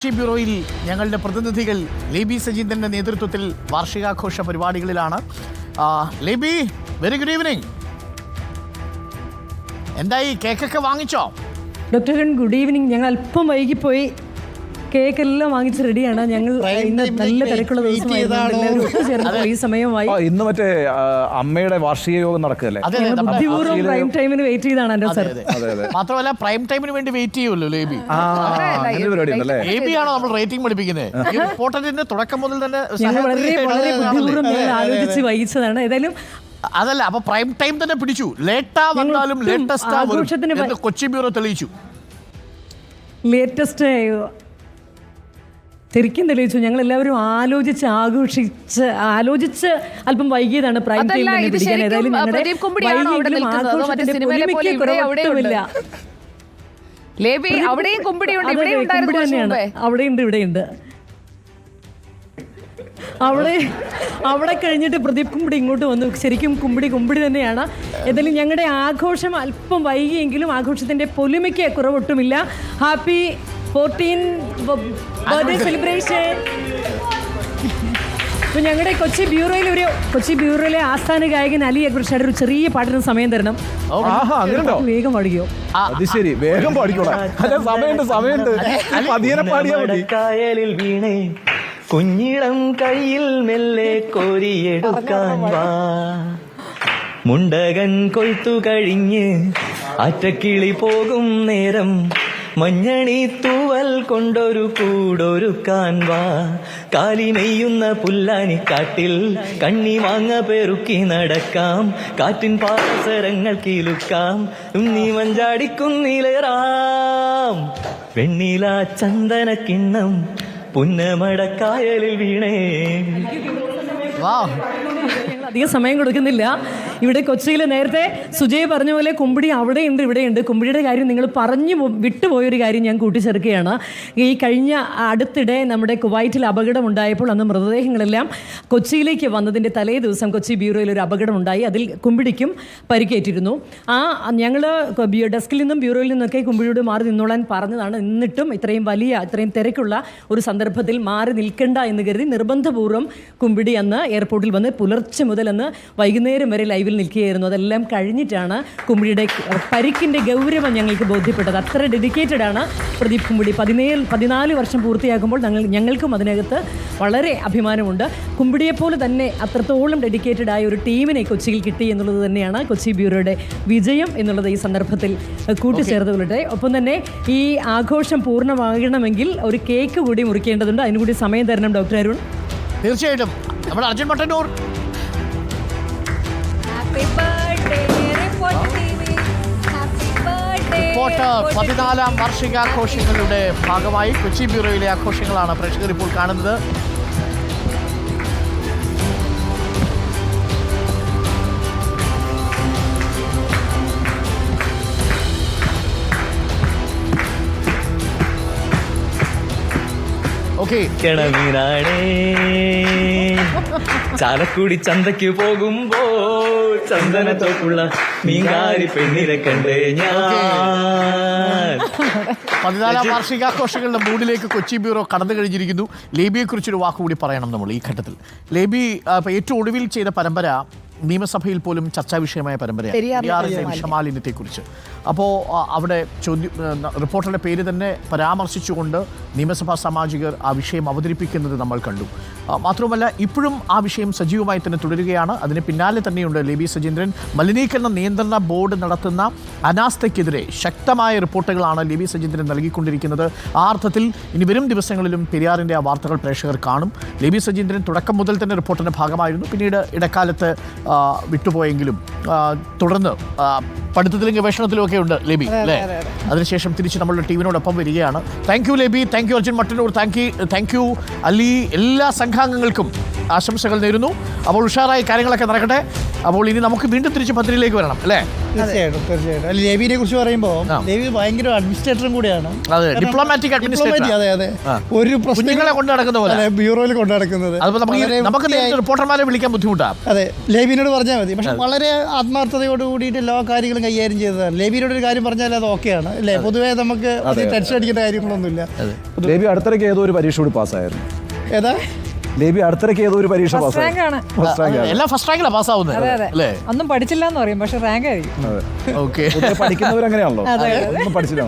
ബ്യൂറോയിൽ ഞങ്ങളുടെ പ്രതിനിധികൾ ലേബി സജീന്ദ്രന്റെ നേതൃത്വത്തിൽ വാർഷികാഘോഷ പരിപാടികളിലാണ്. ലേബി, വെരി ഗുഡ് ഈവനിങ്. എന്തായി, കേക്കൊക്കെ വാങ്ങിച്ചോ? Doctor good evening. ഞങ്ങൾ അല്പം വൈകിപ്പോയി. കേക്ക് എല്ലാം വാങ്ങിച്ച് റെഡിയാണ്. ഞങ്ങൾ ഇന്ന് നല്ല തിരക്കുള്ള ദിവസമായിരുന്നു. ഈ സമയമായി. ഇന്ന് മറ്റേ അമ്മയുടെ വാർഷിക യോഗം നടക്കുകയല്ലേ? ബുദ്ധിപൂർവ്വം പ്രൈം ടൈമിന് വെയിറ്റ് ചെയ്താണ് എന്റെ സർ. മാത്രമല്ല പ്രൈം ടൈമിന് വേണ്ടി വെയിറ്റ് ചെയ്യുമല്ലോ ലേബി. ലേബിയാണോ നമ്മൾ റേറ്റിംഗ് പഠിപ്പിക്കുന്നത്? ഈ റിപ്പോർട്ടറിന്റെ തുടക്കം മുതൽ തന്നെ ഞങ്ങൾ വളരെ ബുദ്ധിപൂർവ്വം ഞങ്ങൾ ആലോചിച്ച് വഹിച്ചതാണ്. ഏതായാലും അതല്ല, അപ്പൊ പ്രൈം ടൈം തന്നെ പിടിച്ചു. ലേറ്റാ വന്നാലും ലേറ്റസ്റ്റ് കൊച്ചി ബ്യൂറോ തെളിയിച്ചു. ലേറ്റസ്റ്റ് ശരിക്കും തെളിയിച്ചു. ഞങ്ങൾ എല്ലാവരും ആലോചിച്ച് അല്പം വൈകിയതാണ് പ്രൈം ടൈം തന്നെ പിടിക്കാൻ. ഏതായാലും അവിടെയുണ്ട്, ഇവിടെയുണ്ട്. അവിടെ കഴിഞ്ഞിട്ട് പ്രദീപ് കുമ്പിടി ഇങ്ങോട്ട് വന്നു. ശരിക്കും കുമ്പിടി തന്നെയാണ്. ഏതായാലും ഞങ്ങളുടെ ആഘോഷം അല്പം വൈകിയെങ്കിലും ആഘോഷത്തിന്റെ പൊലിമയ്ക്ക് കുറവൊട്ടുമില്ല. Happy 14th birthday celebration. ഇപ്പൊ ഞങ്ങളുടെ കൊച്ചി ബ്യൂറോയിലെ ആസ്ഥാന ഗായകൻ അലി അക്ബർ ഷായുടെ ഒരു ചെറിയ പാട്ടിന് സമയം തരണം. വേഗം പാടിക്കോ. അത് ശരി, വേഗം പാടിക്കോളാം. കായലിൽ വീണേ കുഞ്ഞിളം കയ്യിൽ മെല്ലെ കോരിയെടുക്കാൻ വാ. മുണ്ടകൻ കൊയ്ത്തു കഴിഞ്ഞ് ആറ്റക്കിളി പോകും നേരം മഞ്ഞണി തൂവൽ കൊണ്ടൊരു കൂടൊരുക്കാൻ വാ. കാലി നെയ്യുന്ന പുല്ലാനിക്കാട്ടിൽ കണ്ണി മാങ്ങ പെറുക്കി നടക്കാം. കാറ്റിൻ പാസരങ്ങൾ കീലുക്കാം. നീ മഞ്ചാടിക്കുന്നിലേറാം. വെണ്ണില ചന്ദന കിണ്ണം പുന്നമടക്കായലിൽ വീണേ. അധികം സമയം കൊടുക്കുന്നില്ല. ഇവിടെ കൊച്ചിയിൽ നേരത്തെ സുജയ് പറഞ്ഞ പോലെ കുമ്പിടി അവിടെയുണ്ട്, ഇവിടെയുണ്ട്. കുമ്പിടിയുടെ കാര്യം നിങ്ങൾ പറഞ്ഞു വിട്ടുപോയൊരു കാര്യം ഞാൻ കൂട്ടിച്ചേർക്കുകയാണ്. ഈ കഴിഞ്ഞ അടുത്തിടെ നമ്മുടെ കുവൈറ്റിൽ അപകടമുണ്ടായപ്പോൾ അന്ന് മൃതദേഹങ്ങളെല്ലാം കൊച്ചിയിലേക്ക് വന്നതിൻ്റെ തലേ ദിവസം കൊച്ചി ബ്യൂറോയിൽ ഒരു അപകടമുണ്ടായി. അതിൽ കുമ്പിടിക്കും പരിക്കേറ്റിരുന്നു. ഞങ്ങൾ ഡെസ്കിൽ നിന്നും ബ്യൂറോയിൽ നിന്നൊക്കെ കുമ്പിടിയോട് മാറി നിന്നോളാൻ പറഞ്ഞതാണ്. എന്നിട്ടും ഇത്രയും തിരക്കുള്ള ഒരു സന്ദർഭത്തിൽ മാറി നിൽക്കണ്ട എന്ന് കരുതി നിർബന്ധപൂർവ്വം കുമ്പിടി അന്ന് എയർപോർട്ടിൽ വന്ന് പുലർച്ചെ മുതൽ അന്ന് വൈകുന്നേരം വരെ ലൈവിൽ നിൽക്കുകയായിരുന്നു. അതെല്ലാം കഴിഞ്ഞിട്ടാണ് കുമ്പിടിയുടെ പരിക്കിൻ്റെ ഗൗരവം ഞങ്ങൾക്ക് ബോധ്യപ്പെട്ടത്. അത്ര ഡെഡിക്കേറ്റഡ് ആണ് പ്രദീപ് കുമ്പിടി. 14 വർഷം പൂർത്തിയാക്കുമ്പോൾ ഞങ്ങൾക്കും അതിനകത്ത് വളരെ അഭിമാനമുണ്ട്. കുമ്പിടിയെപ്പോലെ തന്നെ അത്രത്തോളം ഡെഡിക്കേറ്റഡ് ആയ ഒരു ടീമിനെ കൊച്ചിയിൽ കിട്ടി എന്നുള്ളത് തന്നെയാണ് കൊച്ചി ബ്യൂറോയുടെ വിജയം എന്നുള്ളത് ഈ സന്ദർഭത്തിൽ കൂട്ടിച്ചേർത്തുകൊള്ളട്ടെ. ഒപ്പം തന്നെ ഈ ആഘോഷം പൂർണ്ണമാകണമെങ്കിൽ ഒരു കേക്ക് കൂടി മുറിക്കേണ്ടതുണ്ട്. അതിനുകൂടി സമയം തരണം ഡോക്ടർ അരുൺ. തീർച്ചയായിട്ടും. നമ്മുടെ അർജുൻ മട്ടന്നൂർ റിപ്പോർട്ടർ 14ാം വാർഷികാഘോഷങ്ങളുടെ ഭാഗമായി കൊച്ചി ബ്യൂറോയിലെ ആഘോഷങ്ങളാണ് പ്രേക്ഷകർ ഇപ്പോൾ കാണുന്നത്. ചാലക്കുടി ചന്തയ്ക്ക് പോകുമ്പോൾ ചന്ദനത്തോക്കുള്ള മീൻകാരി പെണ്ണിനെ കണ്ടേ ഞാൻ. 14ാം വാർഷികാഘോഷങ്ങളുടെ മൂഡിലേക്ക് കൊച്ചി ബ്യൂറോ കടന്നു കഴിഞ്ഞിരിക്കുന്നു. ലേബിയെ കുറിച്ചൊരു വാക്കുകൂടി പറയണം നമ്മൾ ഈ ഘട്ടത്തിൽ. ലേബി ഏറ്റവും ഒടുവിൽ ചെയ്ത പരമ്പര നിയമസഭയിൽ പോലും ചർച്ചാ വിഷയമായ പരമ്പരയാണ് വിഷമാലിന്യത്തെക്കുറിച്ച്. അപ്പോൾ അവിടെ റിപ്പോർട്ടറുടെ പേര് തന്നെ പരാമർശിച്ചുകൊണ്ട് നിയമസഭാ സാമാജികർ ആ വിഷയം അവതരിപ്പിക്കുന്നത് നമ്മൾ കണ്ടു. മാത്രവുമല്ല ഇപ്പോഴും ആ വിഷയം സജീവമായി തന്നെ തുടരുകയാണ്. അതിന് പിന്നാലെ തന്നെയുണ്ട് ലേബി സജീന്ദ്രൻ. മലിനീകരണ നിയന്ത്രണ ബോർഡ് നടത്തുന്ന അനാസ്ഥയ്ക്കെതിരെ ശക്തമായ റിപ്പോർട്ടുകളാണ് ലേബി സജീന്ദ്രൻ നൽകിക്കൊണ്ടിരിക്കുന്നത്. ആ അർത്ഥത്തിൽ ഇനി വരും ദിവസങ്ങളിലും പെരിയാറിൻ്റെ ആ വാർത്തകൾ പ്രേക്ഷകർ കാണും. ലേബി സജീന്ദ്രൻ തുടക്കം മുതൽ തന്നെ റിപ്പോർട്ടിൻ്റെ ഭാഗമായിരുന്നു. പിന്നീട് ഇടക്കാലത്ത് വിട്ടുപോയെങ്കിലും തുടർന്ന് പഠിത്തത്തിലും ഗവേഷണത്തിലും ഒക്കെ ഉണ്ട് ലേബി അല്ലേ. അതിനുശേഷം തിരിച്ച് നമ്മളുടെ ടീമിനോടൊപ്പം വരികയാണ്. Thank you ലേബി, thank you Arjun Mattannur, thank you Ali. എല്ലാ സംഘാംഗങ്ങൾക്കും ആശംസകൾ നേരുന്നു. അപ്പോൾ ഉഷാറായി കാര്യങ്ങളൊക്കെ നടക്കട്ടെ. അപ്പോൾ ഇനി നമുക്ക് വീണ്ടും തിരിച്ച് പത്രിയിലേക്ക് വരണം അല്ലേ? തീർച്ചയായിട്ടും തീർച്ചയായിട്ടും. ലേബിനെ കുറിച്ച് പറയുമ്പോൾ ലേബി ഭയങ്കര അഡ്മിനിസ്ട്രേറ്ററും കൂടിയാണ്. അതെ, കാരണം ഡിപ്ലോമാറ്റിക് അഡ്മിനിസ്ട്രേറ്റർ. അതെ അതെ. ഒരു കുഞ്ഞുങ്ങളെ കൊണ്ട് നടക്കുന്ന പോലെ ബ്യൂറോയിൽ കൊണ്ടു നടക്കുന്നത്. അതിപ്പോ നമുക്ക് നേരിട്ട് റിപ്പോർട്ടർമാരെ വിളിക്കാൻ ബുദ്ധിമുട്ടാണ്. അതെ, ലേബിനോട് പറഞ്ഞാൽ മതി. പക്ഷെ വളരെ ആത്മാർത്ഥതയോട് കൂടിയിട്ട് എല്ലാ കാര്യങ്ങളും കൈകാര്യം ചെയ്തതാണ്. ലേബിനോട് ഒരു കാര്യം പറഞ്ഞാൽ അത് ഓക്കെയാണ് അല്ലേ? പൊതുവേ നമുക്ക് ടെൻഷൻ അടിക്കേണ്ട കാര്യങ്ങളൊന്നുമില്ല. ലേബി അടുത്തിടയ്ക്ക് ഏതോ ഒരു പരീക്ഷ കൂടി പാസ്സായിരുന്നു. ഏതാ ലേബി അടുത്തിടയ്ക്ക് ഏതോ ഒരു പരീക്ഷ പാസ്സായി. എല്ലാം ഫസ്റ്റ് റാങ്കിലാണ് പാസ്സാവുന്നത് അല്ലേ? ഒന്നും പഠിച്ചില്ല എന്ന് പറയും, പക്ഷെ റാങ്ക് ആയിരിക്കും. ഓക്കെ, പഠിക്കുന്നവരങ്ങനെയാണല്ലോ, ഒന്നും പഠിച്ചില്ല.